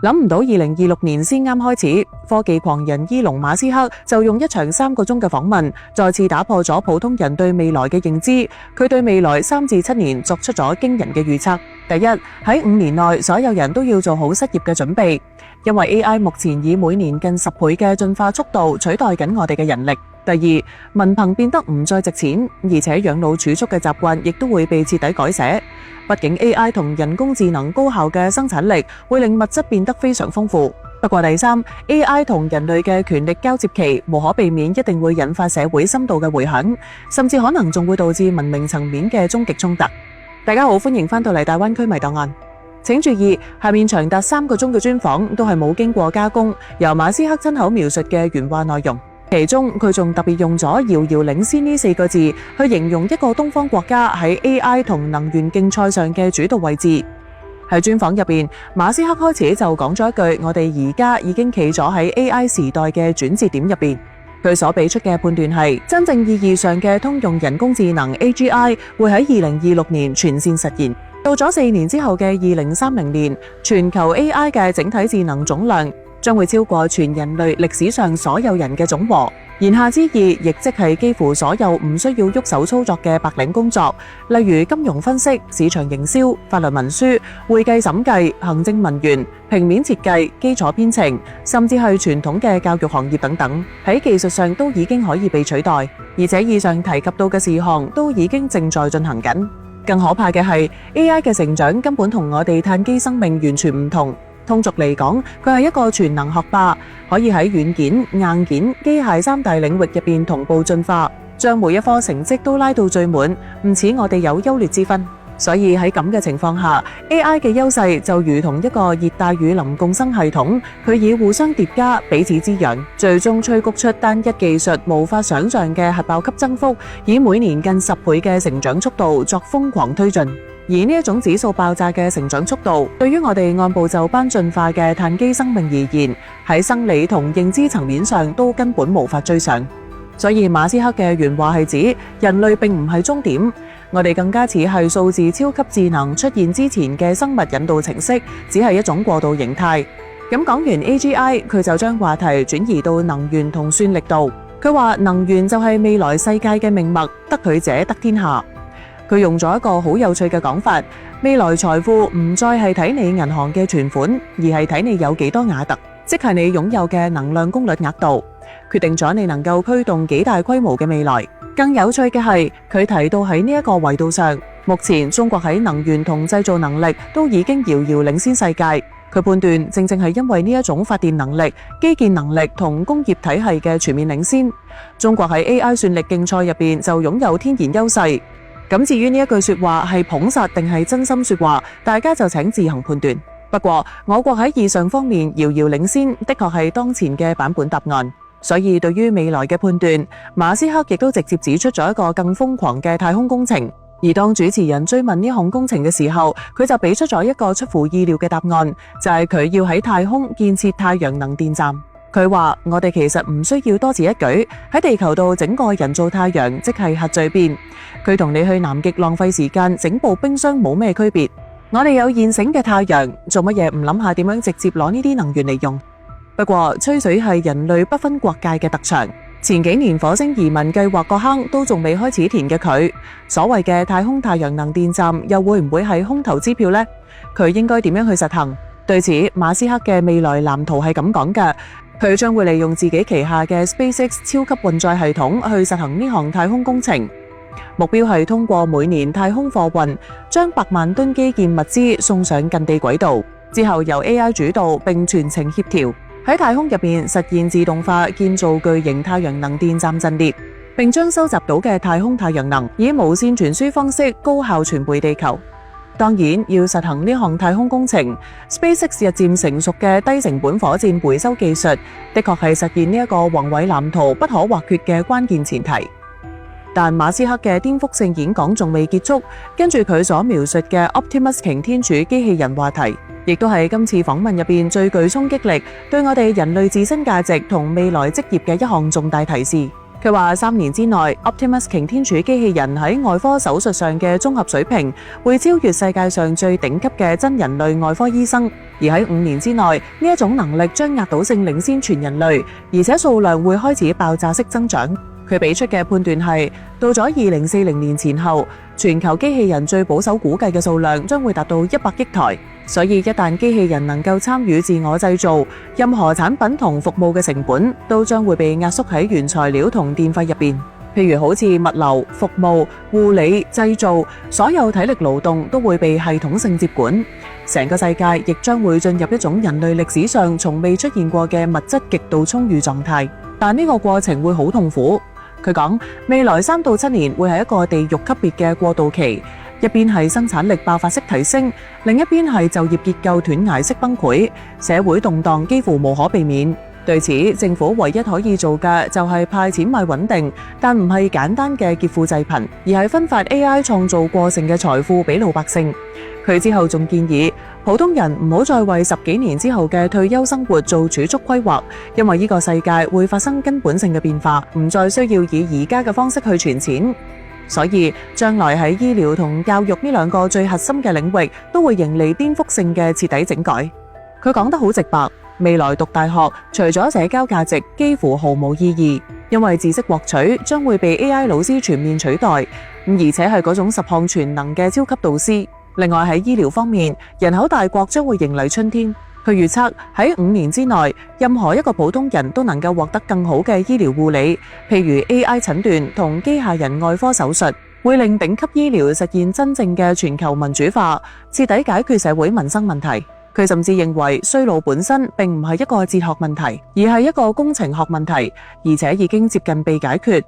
諗唔到2026年先啱開始，科技狂人伊隆馬斯克就用一場3個鐘嘅訪問，再次打破咗普通人對未來嘅認知。佢對未來3至7年作出咗驚人嘅預測。第一，喺5年內，所有人都要做好失業嘅準備，因為 AI 目前以每年近10倍嘅進化速度取代緊我哋嘅人力。第二，文憑變得唔再值錢，而且養老儲蓄嘅習慣亦都會被徹底改寫。畢竟 AI 同人工智能高效嘅生產力會令物質變得非常豐富。不過第三， AI 同人類嘅權力交接期無可避免一定會引發社會深度嘅迴響，甚至可能仲會導致文明層面嘅終極衝突。大家好，歡迎返到嚟大灣區謎檔案。請注意，下面長達3個鐘嘅專訪都係冇經過加工，由馬斯克親口描述嘅原話內容。其中佢仲特別用咗遙遙領先呢4個字去形容一個東方國家喺 AI 同能源競賽上嘅主導位置。喺專訪入邊，馬斯克開始就講咗一句：我哋而家已經企咗喺 AI 時代嘅轉折點入邊。佢所俾出嘅判斷係，真正意義上嘅通用人工智能 AGI 會喺2026年全線實現。到咗4年之後嘅2030年，全球 AI 嘅整體智能總量將會超過全人類歷史上所有人嘅總和。言下之意，亦即係幾乎所有唔需要喐手操作嘅白領工作，例如金融分析、市場營銷、法律文書、會計審計、行政文員、平面設計、基礎編程，甚至係傳統嘅教育行業等等，喺技術上都已經可以被取代。而且以上提及到嘅事項都已經正在進行緊。更可怕嘅係 AI 嘅成長根本同我哋碳基生命完全唔同。通俗嚟講，佢係一個全能學霸，可以喺軟件、硬件、機械3大領域入邊同步進化，將每一科成績都拉到最滿，唔似我哋有優劣之分。所以喺咁嘅情況下， AI 嘅優勢就如同一個熱帶雨林共生系統，佢以互相疊加、彼此滋養，最終催谷出單一技術無法想象嘅核爆級增幅，以每年近10倍嘅成長速度作瘋狂推進。而呢一種指數爆炸嘅成長速度，對於我哋按部就班進化嘅碳基生命而言，喺生理同認知層面上都根本無法追上。所以馬斯克嘅原話係指，人類並唔係終點，我哋更加似係數字超級智能出現之前嘅生物引導程式，只係一種過渡形態。咁講完 AGI， 佢就將話題轉移到能源同算力度。佢話能源就係未來世界嘅命脈，得佢者得天下。佢用咗一個好有趣嘅講法，未來財富唔再係睇你銀行嘅存款，而係睇你有幾多瓦特，即係你擁有嘅能量功率額度，決定咗你能夠驅動幾大規模嘅未來。更有趣嘅係，佢提到喺呢一個維度上，目前中國喺能源同製造能力都已經遙遙領先世界。佢判斷正正係因為呢一種發電能力、基建能力同工業體系嘅全面領先，中國喺 AI 算力競賽入邊就擁有天然優勢。咁至於呢一句說話係捧殺定係真心說話，大家就請自行判斷。不過我國喺以上方面遙遙領先，的確係當前嘅版本答案。所以對於未來嘅判斷，馬斯克亦都直接指出咗一個更瘋狂嘅太空工程。而當主持人追問呢項工程嘅時候，佢就俾出咗一個出乎意料嘅答案，就係佢要喺太空建設太陽能電站。佢話我哋其實唔需要多此一舉，喺地球度整個人造太陽，即係核聚變。佢同你去南極浪費時間整部冰箱冇咩區別。我哋有現成嘅太陽，做乜嘢唔諗下點樣直接攞呢啲能源嚟用？不過吹水係人類不分國界嘅特長。前幾年火星移民計劃個坑都仲未開始填嘅佢，所謂嘅太空太陽能電站又會唔會係空頭支票呢？佢應該點樣去實行？對此，馬斯克嘅未來藍圖係咁講嘅。佢將會利用自己旗下嘅 SpaceX 超級運載系統去實行呢項太空工程，目標係通過每年太空貨運，將100萬噸基建物資送上近地軌道，之後由 AI 主導並全程協調，喺太空入邊實現自動化建造巨型太陽能電站陣列，並將收集到嘅太空太陽能以無線傳輸方式高效傳回地球。當然，要實行呢項太空工程， SpaceX 日漸成熟嘅低成本火箭回收技術，的確係實現呢一個宏偉藍圖不可或缺嘅關鍵前提。但馬斯克嘅顛覆性演講仲未結束，跟住佢所描述嘅 Optimus 擎天柱機器人話題，亦都係今次訪問入邊最具衝擊力，對我哋人類自身價值同未來職業嘅一項重大提示。佢話3年之內 Optimus 擎天柱機器人喺外科手術上嘅綜合水平會超越世界上最頂級嘅真人類外科醫生，而喺5年之內呢一種能力將壓倒性領先全人類，而且數量會開始爆炸式增長。佢俾出嘅判斷係，到咗2040年前後，全球機器人最保守估計嘅數量將會達到100億台。所以一旦機器人能夠參與自我製造，任何產品同服務嘅成本都將會被壓縮喺原材料同電費入邊。譬如好似物流、服務、護理、製造，所有體力勞動都會被系統性接管。成個世界亦將會進入一種人類歷史上從未出現過嘅物質極度充裕狀態。但呢個過程會好痛苦。佢講，未來3到7年會係一個地獄級別嘅過渡期。一邊係生產力爆發式提升，另一邊係就業結構斷崖式崩潰，社會動盪幾乎無可避免。對此，政府唯一可以做嘅就係派錢買穩定，但唔係簡單嘅劫富濟貧，而係分發 AI 創造過剩嘅財富俾老百姓。佢之後仲建議普通人唔好再為10幾年之後嘅退休生活做儲蓄規劃，因為呢個世界會發生根本性嘅變化，唔再需要以而家嘅方式去存錢。所以將來喺醫療同教育呢2個最核心嘅領域都會迎嚟顛覆性嘅徹底整改。佢講得好直白，未來讀大學除咗社交價值幾乎毫無意義，因為知識獲取將會被 AI 老師全面取代，而且係嗰種10項全能嘅超級導師。另外喺醫療方面，人口大國將會迎嚟春天。佢預測喺5年之內，任何一個普通人都能夠獲得更好嘅醫療護理，譬如 AI 診斷同機械人外科手術，會令頂級醫療實現真正嘅全球民主化，徹底解決社會民生問題。佢甚至認為衰老本身並唔係一個哲學問題，而係一個工程學問題，而且已經接近被解決，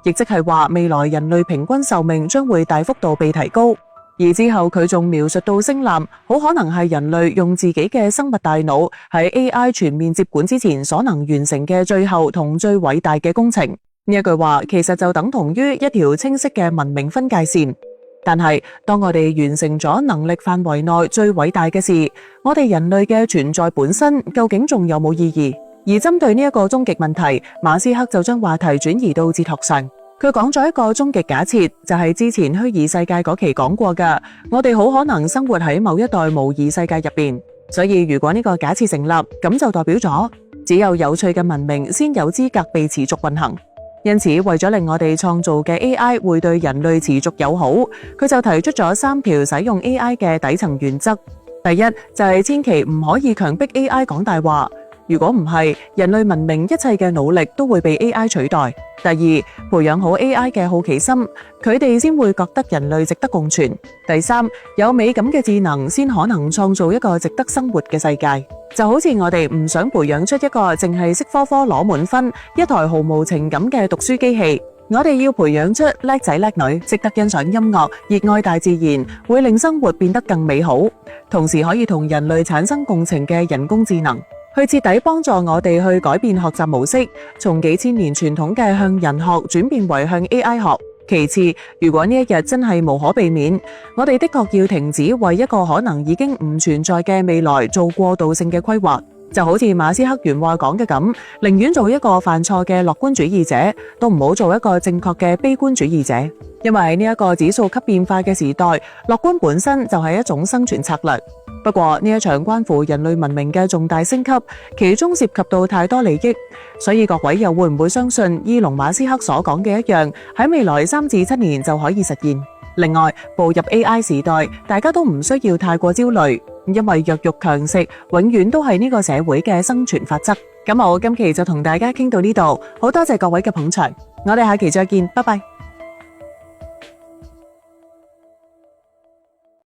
亦即係話未來人類平均壽命將會大幅度被提高。而之後佢仲描述到星艦好可能係人類用自己嘅生物大腦喺 AI 全面接管之前所能完成嘅最後同最偉大嘅工程。呢一句話其實就等同於一條清晰嘅文明分界線。但係當我哋完成咗能力範圍內最偉大嘅事，我哋人類嘅存在本身究竟仲有冇意義？而針對呢一個終極問題，馬斯克就將話題轉移到哲學上。佢講咗一個終極假設，就係之前虛擬世界嗰期講過嘅，我哋好可能生活喺某一代模擬世界入邊。所以如果呢個假設成立，咁就代表咗只有有趣嘅文明先有資格被持續運行。因此為咗令我哋創造嘅 AI 會對人類持續友好，佢就提出咗3條使用 AI 嘅底層原則。第一就係千祈唔可以強迫 AI 講大話，如果唔係，人類文明一切嘅努力都會被 AI 取代。第二，培養好 AI 嘅好奇心，佢哋先會覺得人類值得共存。第三，有美感嘅智能先可能創造一個值得生活嘅世界。就好似我哋唔想培養出一個淨係識科科攞滿分、一台毫無情感嘅讀書機器，我哋要培養出叻仔叻女，識得欣賞音樂、熱愛大自然，會令生活變得更美好，同時可以同人類產生共情嘅人工智能。去徹底幫助我哋去改變學習模式，從幾千年傳統嘅向人學轉變為向 AI 學。其次，如果呢一日真係無可避免，我哋的確要停止為一個可能已經唔存在嘅未來做過渡性嘅規劃。就好似馬斯克原話講嘅咁，寧願做一個犯錯嘅樂觀主義者，都唔好做一個正確嘅悲觀主義者。因為喺呢一個指數級變化嘅時代，樂觀本身就係一種生存策略。不過呢一場關乎人類文明嘅重大升級，其中涉及到太多利益，所以各位又會唔會相信伊隆馬斯克所講嘅一樣，喺未來3至7年就可以實現？另外，步入 AI 時代，大家都唔需要太過焦慮，因為弱肉強食永遠都係呢個社會嘅生存法則。咁我今期就同大家傾到呢度，好多謝各位嘅捧場，我哋下期再見，拜拜。